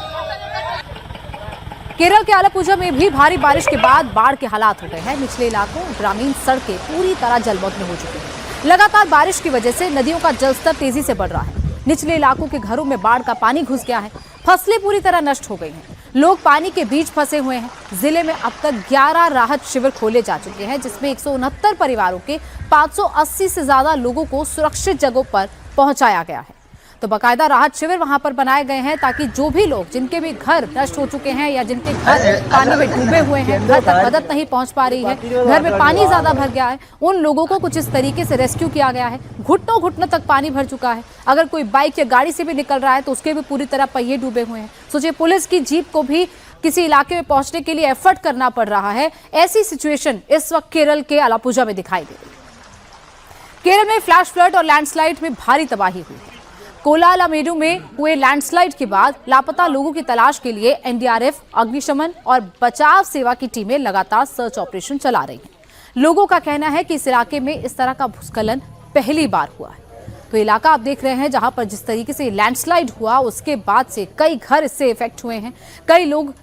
केरल के आलपुझा में भी भारी बारिश के बाद बाढ़ के हालात हो गए हैं। निचले इलाकों ग्रामीण सड़कें पूरी तरह जलमग्न हो चुकी हैं। लगातार बारिश की वजह से नदियों का जलस्तर तेजी से बढ़ रहा है। निचले इलाकों के घरों में बाढ़ का पानी घुस गया है, फसलें पूरी तरह नष्ट हो गई हैं, लोग पानी के बीच फंसे हुए हैं। जिले में अब तक 11 राहत शिविर खोले जा चुके हैं, जिसमें 169 परिवारों के 580 से ज्यादा लोगों को सुरक्षित जगहों पर पहुंचाया गया है। तो बाकायदा राहत शिविर वहां पर बनाए गए हैं ताकि जो भी लोग जिनके भी घर नष्ट हो चुके हैं या जिनके घर पानी में डूबे हुए हैं, घर तक मदद नहीं पहुंच पा रही है, घर में पानी ज्यादा भर गया है, उन लोगों को कुछ इस तरीके से रेस्क्यू किया गया है। घुटनों घुटनों तक पानी भर चुका है, अगर कोई बाइक या गाड़ी से भी निकल रहा है तो उसके भी पूरी तरह पहिए डूबे हुए हैं। सोचिए पुलिस की जीप को भी किसी इलाके में पहुंचने के लिए एफर्ट करना पड़ रहा है। ऐसी सिचुएशन इस वक्त केरल के आलपुझा में दिखाई दे रही है। केरल में फ्लैश फ्लड और लैंडस्लाइड में भारी तबाही हुई है। कोलालामेडू में हुए लैंडस्लाइड के बाद लापता लोगों की तलाश के लिए एनडीआरएफ, अग्निशमन और बचाव सेवा की टीमें लगातार सर्च ऑपरेशन चला रही हैं। लोगों का कहना है कि इस इलाके में इस तरह का भूस्खलन पहली बार हुआ है। तो इलाका आप देख रहे हैं जहां पर जिस तरीके से लैंडस्लाइड हुआ उसके बाद से कई घर इससे इफेक्ट हुए हैं। कई लोग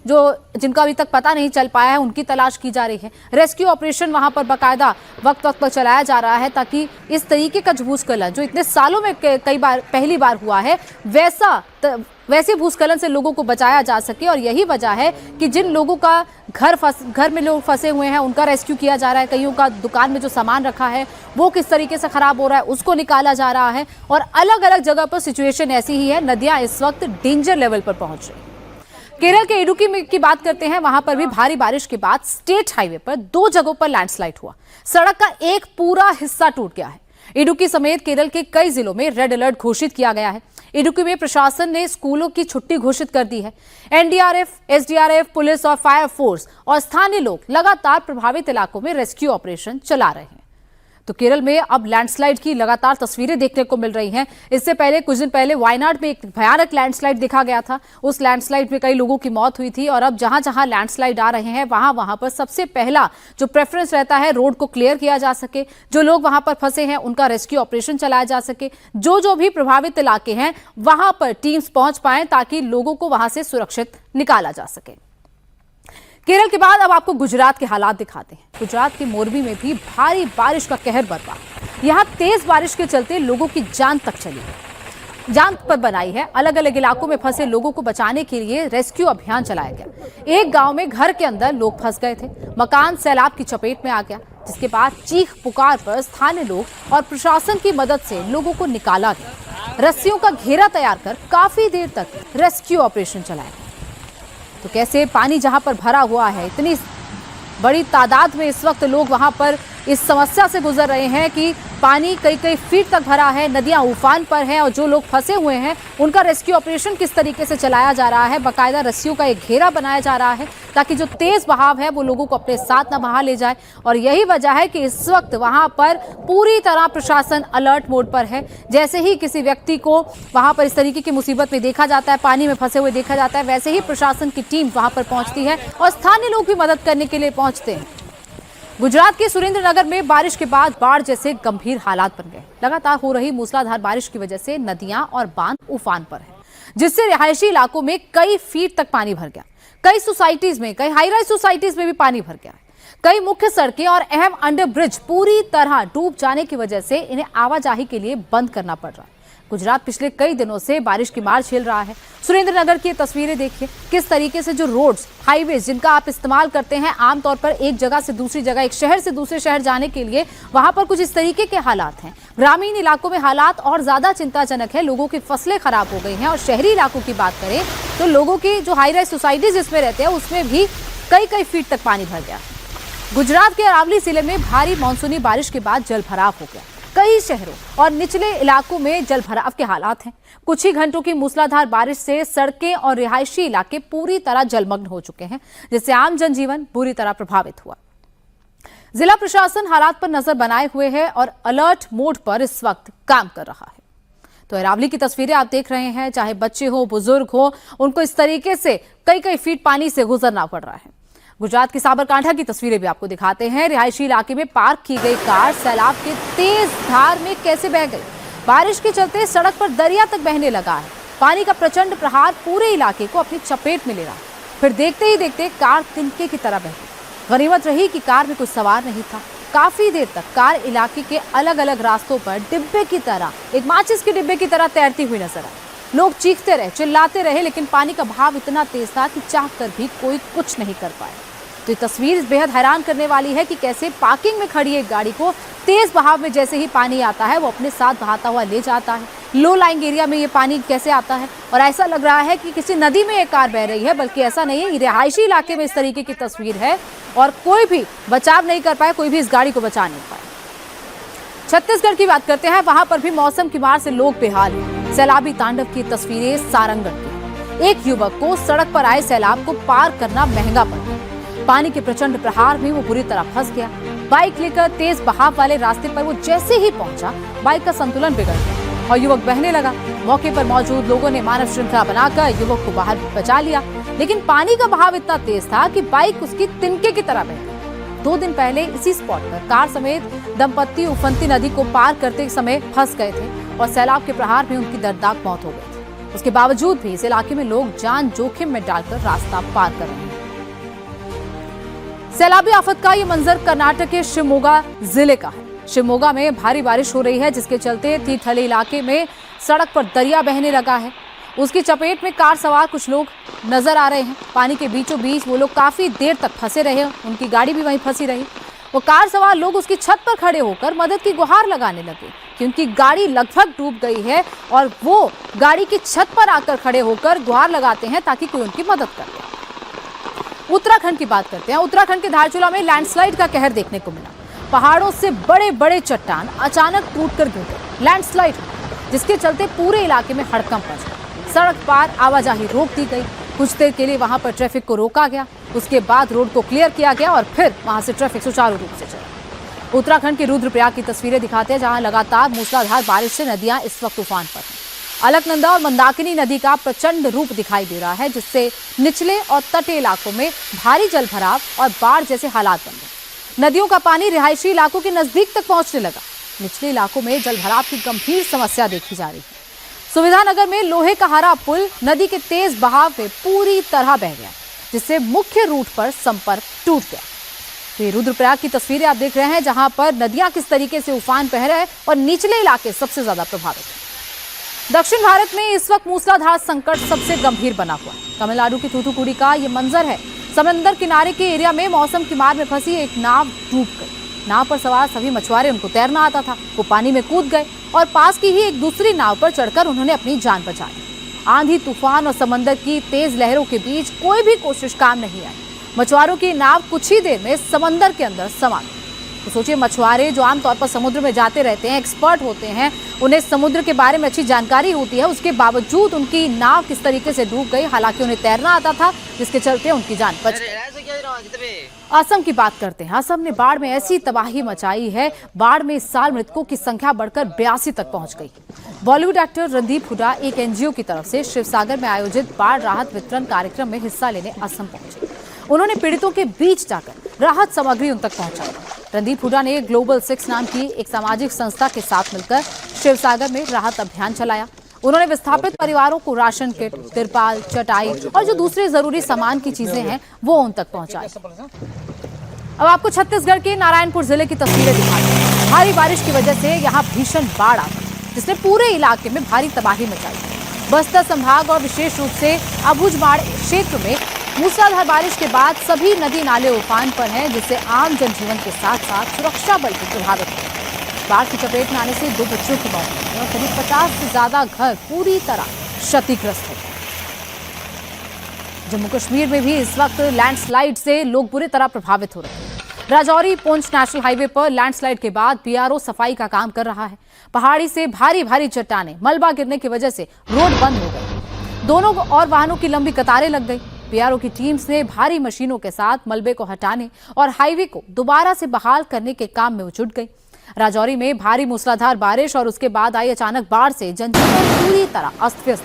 जिनका अभी तक पता नहीं चल पाया है उनकी तलाश की जा रही है। रेस्क्यू ऑपरेशन वहां पर बाकायदा वक्त वक्त पर चलाया जा रहा है ताकि इस तरीके का भूस्खलन जो इतने सालों में कई बार पहली बार हुआ है वैसे भूस्खलन से लोगों को बचाया जा सके। और यही वजह है कि जिन लोगों का घर में लोग फंसे हुए हैं उनका रेस्क्यू किया जा रहा है। कईयों का दुकान में जो सामान रखा है वो किस तरीके से खराब हो रहा है उसको निकाला जा रहा है। और अलग अलग जगह पर सिचुएशन ऐसी ही है, नदियां इस वक्त डेंजर लेवल पर पहुंच रही। केरल के इडुक्की की बात करते हैं, वहां पर भी भारी बारिश के बाद स्टेट हाईवे पर 2 जगहों पर लैंडस्लाइड हुआ, सड़क का एक पूरा हिस्सा टूट गया है। इडुक्की समेत केरल के कई जिलों में रेड अलर्ट घोषित किया गया है। इडुक्की में प्रशासन ने स्कूलों की छुट्टी घोषित कर दी है। एनडीआरएफ, एसडीआरएफ, पुलिस और फायर फोर्स और स्थानीय लोग लगातार प्रभावित इलाकों में रेस्क्यू ऑपरेशन चला रहे हैं। तो केरल में अब लैंडस्लाइड की लगातार तस्वीरें देखने को मिल रही हैं। इससे पहले कुछ दिन पहले वायनाड में एक भयानक लैंडस्लाइड देखा गया था, उस लैंडस्लाइड में कई लोगों की मौत हुई थी। और अब जहां जहां लैंडस्लाइड आ रहे हैं वहां पर सबसे पहला जो प्रेफरेंस रहता है रोड को क्लियर किया जा सके, जो लोग वहां पर फंसे हैं उनका रेस्क्यू ऑपरेशन चलाया जा सके, जो भी प्रभावित इलाके हैं वहां पर टीम्स पहुंच पाए ताकि लोगों को वहां से सुरक्षित निकाला जा सके। केरल के बाद अब आपको गुजरात के हालात दिखाते हैं। गुजरात के मोरबी में भी भारी बारिश का कहर बरपा। यहां तेज बारिश के चलते लोगों की जान तक चली गई, जान पर बनाई है। अलग अलग इलाकों में फंसे लोगों को बचाने के लिए रेस्क्यू अभियान चलाया गया। एक गांव में घर के अंदर लोग फंस गए थे, मकान सैलाब की चपेट में आ गया, जिसके बाद चीख पुकार पर स्थानीय लोग और प्रशासन की मदद से लोगों को निकाला गया। रस्सियों का घेरा तैयार कर काफी देर तक रेस्क्यू ऑपरेशन चलाया गया। तो कैसे पानी जहां पर भरा हुआ है, इतनी बड़ी तादाद में इस वक्त लोग वहां पर इस समस्या से गुजर रहे हैं कि पानी कई कई फीट तक भरा है, नदियां उफान पर हैं और जो लोग फंसे हुए हैं उनका रेस्क्यू ऑपरेशन किस तरीके से चलाया जा रहा है। बाकायदा रस्सियों का एक घेरा बनाया जा रहा है ताकि जो तेज बहाव है वो लोगों को अपने साथ न बहा ले जाए। और यही वजह है कि इस वक्त वहां पर पूरी तरह प्रशासन अलर्ट मोड पर है। जैसे ही किसी व्यक्ति को वहां पर इस तरीके की मुसीबत में देखा जाता है, पानी में फंसे हुए देखा जाता है, वैसे ही प्रशासन की टीम वहां पर पहुंचती है और स्थानीय लोग भी मदद करने के लिए पहुंचते हैं। गुजरात के सुरेंद्रनगर में बारिश के बाद बाढ़ जैसे गंभीर हालात बन गए। लगातार हो रही मूसलाधार बारिश की वजह से नदियां और बांध उफान पर हैं, जिससे रिहायशी इलाकों में कई फीट तक पानी भर गया। कई सोसाइटीज में, कई हाई राइज सोसाइटीज में भी पानी भर गया है। कई मुख्य सड़कें और अहम अंडर ब्रिज पूरी तरह डूब जाने की वजह से इन्हें आवाजाही के लिए बंद करना पड़ रहा है। गुजरात पिछले कई दिनों से बारिश की मार झेल रहा है। सुरेंद्रनगर की तस्वीरें देखिए, किस तरीके से जो रोड्स, हाईवेज जिनका आप इस्तेमाल करते हैं आमतौर पर एक जगह से दूसरी जगह, एक शहर से दूसरे शहर जाने के लिए, वहां पर कुछ इस तरीके के हालात हैं। ग्रामीण इलाकों में हालात और ज्यादा चिंताजनक है। लोगों की फसलें खराब हो गई हैं। और शहरी इलाकों की बात करें तो लोगों की जो हाई राइज सोसाइटीज जिसमें रहते हैं उसमें भी कई फीट तक पानी भर गया। गुजरात के अरावली जिले में भारी मानसूनी बारिश के बाद जल भराव हो गया। कई शहरों और निचले इलाकों में जल भराव के हालात हैं। कुछ ही घंटों की मूसलाधार बारिश से सड़कें और रिहायशी इलाके पूरी तरह जलमग्न हो चुके हैं, जिससे आम जनजीवन बुरी तरह प्रभावित हुआ। जिला प्रशासन हालात पर नजर बनाए हुए है और अलर्ट मोड पर इस वक्त काम कर रहा है। तो अरावली की तस्वीरें आप देख रहे हैं, चाहे बच्चे हो, बुजुर्ग हो, उनको इस तरीके से कई फीट पानी से गुजरना पड़ रहा है। गुजरात की साबरकांठा की तस्वीरें भी आपको दिखाते हैं। रिहायशी इलाके में पार्क की गई कार सैलाब के तेज धार में कैसे बह गई। बारिश के चलते सड़क पर दरिया तक बहने लगा है। पानी का प्रचंड प्रहार पूरे इलाके को अपनी चपेट में ले रहा। फिर देखते ही देखते कार तिनके की तरह बह गई। गनीमत रही कि कार में कोई सवार नहीं था। काफी देर तक कार इलाके के अलग अलग रास्तों पर डिब्बे की तरह, एक माचिस के डिब्बे की तरह तैरती हुई नजर आई। लोग चीखते रहे, चिल्लाते रहे, लेकिन पानी का बहाव इतना तेज था कि चाह कर भी कोई कुछ नहीं कर पाया। तो ये तस्वीर बेहद हैरान करने वाली है कि कैसे पार्किंग में खड़ी एक गाड़ी को तेज बहाव में जैसे ही पानी आता है वो अपने साथ बहाता हुआ ले जाता है। लो लाइंग एरिया में ये पानी कैसे आता है और ऐसा लग रहा है कि किसी नदी में एक कार बह रही है, बल्कि ऐसा नहीं है। रिहायशी इलाके में इस तरीके की तस्वीर है और कोई भी बचाव नहीं कर पाया, कोई भी इस गाड़ी को बचा नहीं पाया। छत्तीसगढ़ की बात करते हैं, वहां पर भी मौसम की मार से लोग बेहाल हैं। सैलाबी तांडव की तस्वीरें सारंगढ़ की। एक युवक को सड़क पर आए सैलाब को पार करना महंगा पड़ा। पानी के प्रचंड प्रहार में वो बुरी तरह फंस गया। बाइक लेकर तेज बहाव वाले रास्ते पर वो जैसे ही पहुंचा, बाइक का संतुलन बिगड़ गया और युवक बहने लगा। मौके पर मौजूद लोगों ने मानव श्रृंखला बनाकर युवक को बाहर बचा लिया, लेकिन पानी का बहाव इतना तेज था कि बाइक उसकी तिनके की तरह बह गई। 2 दिन पहले इसी स्पॉट पर कार समेत दंपत्ति उफनती नदी को पार करते समय फंस गए थे और सैलाब के प्रहार में उनकी दर्दनाक मौत हो गई थी। उसके बावजूद भी इस इलाके में लोग जान जोखिम में डालकर रास्ता पार कर रहे हैं। सैलाबी आफत का ये मंजर कर्नाटक के शिवमोगा जिले का है। शिवमोगा में भारी बारिश हो रही है, जिसके चलते तीर्थहल्ली इलाके में सड़क पर दरिया बहने लगा है। उसकी चपेट में कार सवार कुछ लोग नजर आ रहे हैं। पानी के बीचों बीच वो लोग काफी देर तक फंसे रहे, उनकी गाड़ी भी वहीं फंसी रही। वो कार सवार लोग उसकी छत पर खड़े होकर मदद की गुहार लगाने लगे कि उनकी गाड़ी लगभग डूब गई है और वो गाड़ी की छत पर आकर खड़े होकर गुहार लगाते हैं ताकि कोई उनकी मदद करे। उत्तराखंड की बात करते हैं। उत्तराखंड के धारचूला में लैंडस्लाइड का कहर देखने को मिला। पहाड़ों से बड़े बड़े चट्टान अचानक टूटकर गिर गए। लैंडस्लाइड जिसके चलते पूरे इलाके में हड़कंप मच गया। सड़क पार आवाजाही रोक दी गई। कुछ देर के लिए वहां पर ट्रैफिक को रोका गया। उसके बाद रोड को क्लियर किया गया और फिर वहां से ट्रैफिक सुचारू रूप से चला। उत्तराखंड के रुद्रप्रयाग की तस्वीरें दिखाते हैं, जहां लगातार मूसलाधार बारिश से नदियां इस वक्त उफान पर हैं। अलकनंदा और मंदाकिनी नदी का प्रचंड रूप दिखाई दे रहा है, जिससे निचले और तटीय इलाकों में भारी जल भराव और बाढ़ जैसे हालात बन गए। नदियों का पानी रिहायशी इलाकों के नजदीक तक पहुंचने लगा। निचले इलाकों में जल भराव की गंभीर समस्या देखी जा रही है। सुविधानगर में लोहे का हरा पुल नदी के तेज बहाव में पूरी तरह बह गया, जिससे मुख्य रूट पर संपर्क टूट गया। तो ये रुद्रप्रयाग की तस्वीरें आप देख रहे हैं, जहां पर नदियां किस तरीके से उफान बह रहे हैं और निचले इलाके सबसे ज्यादा प्रभावित हैं। दक्षिण भारत में इस वक्त मूसलाधार संकट सबसे गंभीर बना हुआ है। तमिलनाडु की थूथुकुडी का ये मंजर है। समंदर किनारे के एरिया में मौसम की मार में फंसी एक नाव डूब गई। नाव पर सवार सभी मछुआरे, उनको तैरना आता था, वो पानी में कूद गए और पास की ही एक दूसरी नाव पर चढ़कर उन्होंने अपनी जान बचा ली। आंधी तूफान और समंदर की तेज लहरों के बीच कोई भी कोशिश काम नहीं आई। मछुआरों की नाव कुछ ही देर में समंदर के अंदर समा गई। तो सोचिए, मछुआरे जो आमतौर पर समुद्र में जाते रहते हैं, एक्सपर्ट होते हैं, उन्हें समुद्र के बारे में अच्छी जानकारी होती है, उसके बावजूद उनकी नाव किस तरीके से डूब गई। हालांकि उन्हें तैरना आता था, जिसके चलते उनकी जान बच गई। असम की बात करते हैं। असम ने बाढ़ में ऐसी तबाही मचाई है, बाढ़ में इस साल मृतकों की संख्या बढ़कर 82 तक पहुंच गई। बॉलीवुड एक्टर रणदीप हुड्डा एक एनजीओ की तरफ से शिवसागर में आयोजित बाढ़ राहत वितरण कार्यक्रम में हिस्सा लेने असम पहुंचे। उन्होंने पीड़ितों के बीच जाकर राहत सामग्री उन तक पहुंचाई। रणदीप हुड्डा ने ग्लोबल 6 नाम की एक सामाजिक संस्था के साथ मिलकर शिवसागर में राहत अभियान चलाया। उन्होंने विस्थापित परिवारों को राशन किट, तिरपाल, चटाई और जो दूसरे जरूरी सामान की चीजें हैं वो उन तक पहुंचाई। अब आपको छत्तीसगढ़ के नारायणपुर जिले की तस्वीरें दिखाते हैं। भारी बारिश की वजह से यहाँ भीषण बाढ़ आ गई, जिसने पूरे इलाके में भारी तबाही मचाई। बस्तर संभाग और विशेष रूप से अबुझमाड़ क्षेत्र में मूसलाधार बारिश के बाद सभी नदी नाले उफान पर हैं, जिससे आम जनजीवन के साथ साथ सुरक्षा बल भी प्रभावित हुए। बाढ़ की चपेट में आने से 2 बच्चों की मौत हुई और करीब 50 से ज्यादा घर पूरी तरह क्षतिग्रस्त हो गए। जम्मू कश्मीर में भी इस वक्त लैंडस्लाइड से लोग बुरी तरह प्रभावित हो रहे हैं। राजौरी पुंछ नेशनल हाईवे पर लैंडस्लाइड के बाद बीआरओ सफाई का काम कर रहा है। पहाड़ी से भारी भारी चट्टानें, मलबा गिरने की वजह से रोड बंद हो गई। दोनों और वाहनों की लंबी कतारें लग गई। बीआरओ की टीम से भारी मशीनों के साथ मलबे को हटाने और हाईवे को दोबारा से बहाल करने के काम में जुट गई। राजौरी में भारी मूसलाधार बारिश और उसके बाद आई अचानक बाढ़ से जनजीवन पूरी तरह अस्त व्यस्त।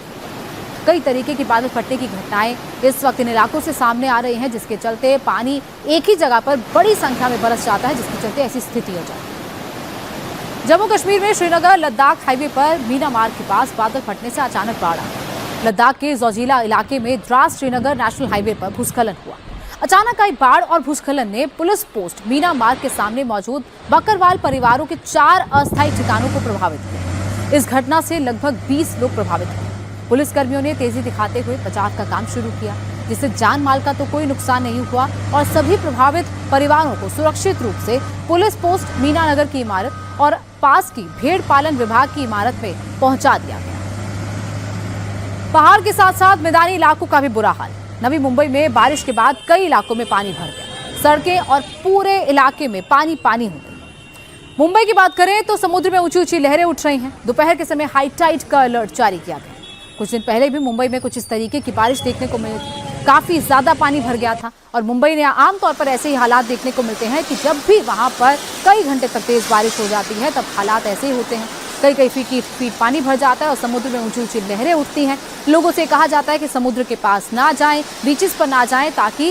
कई तरीके की बादल फटने की घटनाएं इस वक्त इन इलाकों से सामने आ रही हैं, जिसके चलते पानी एक ही जगह पर बड़ी संख्या में बरस जाता है, जिसके चलते ऐसी स्थिति हो जाती है। जम्मू कश्मीर में श्रीनगर लद्दाख हाईवे पर मीनामार के पास बादल फटने से अचानक बाढ़ आ गई। लद्दाख के जोजिला इलाके में द्रास श्रीनगर नेशनल हाईवे पर भूस्खलन हुआ। अचानक आई बाढ़ और भूस्खलन ने पुलिस पोस्ट मीनामार के सामने मौजूद बकरवाल परिवारों के 4 अस्थायी ठिकानों को प्रभावित किया। इस घटना से लगभग 20 लोग प्रभावित हुए। पुलिसकर्मियों ने तेजी दिखाते हुए बचाव का काम शुरू किया, जिससे जान माल का तो कोई नुकसान नहीं हुआ और सभी प्रभावित परिवारों को सुरक्षित रूप से पुलिस पोस्ट मीनानगर की इमारत और पास की भेड़ पालन विभाग की इमारत में पहुंचा दिया गया। पहाड़ के साथ साथ मैदानी इलाकों का भी बुरा हाल। नवी मुंबई में बारिश के बाद कई इलाकों में पानी भर गया। सड़कें और पूरे इलाके में पानी पानी हो गई। मुंबई की बात करें तो समुद्र में ऊंची ऊंची लहरें उठ रही हैं। दोपहर के समय हाई टाइड का अलर्ट जारी किया गया। कुछ दिन पहले भी मुंबई में कुछ इस तरीके की बारिश देखने को मिली थी। काफी ज्यादा पानी भर गया था और मुंबई में आमतौर पर ऐसे ही हालात देखने को मिलते हैं कि जब भी वहां पर कई घंटे तक तेज बारिश हो जाती है तब हालात ऐसे ही होते हैं। कई फीट पानी भर जाता है और समुद्र में ऊंची ऊंची लहरें उठती हैं। लोगों से कहा जाता है कि समुद्र के पास ना जाएं, बीचेस पर ना जाएं, ताकि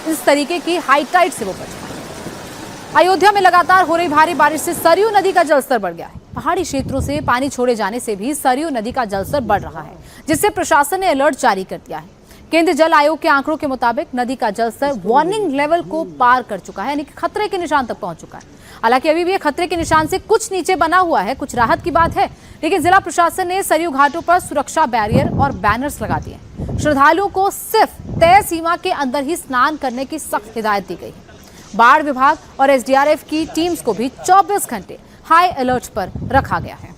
इस तरीके की हाई टाइड से वो बच पाए। अयोध्या में लगातार हो रही भारी बारिश से सरयू नदी का जलस्तर बढ़ गया है। पहाड़ी क्षेत्रों से पानी छोड़े जाने से भी सरयू नदी का जलस्तर बढ़ रहा है, जिससे प्रशासन ने अलर्ट जारी कर दिया है। केंद्रीय जल आयोग के आंकड़ों के मुताबिक नदी का जलस्तर वार्निंग लेवल को पार कर चुका है, यानी कि खतरे के निशान तक पहुंच चुका है। हालांकि अभी भी ये खतरे के निशान से कुछ नीचे बना हुआ है, कुछ राहत की बात है, लेकिन जिला प्रशासन ने सरयू घाटों पर सुरक्षा बैरियर और बैनर्स लगा दिए। श्रद्धालुओं को सिर्फ तय सीमा के अंदर ही स्नान करने की सख्त हिदायत दी गई है। बाढ़ विभाग और एसडीआरएफ की टीम्स को भी 24 घंटे हाई अलर्ट पर रखा गया है।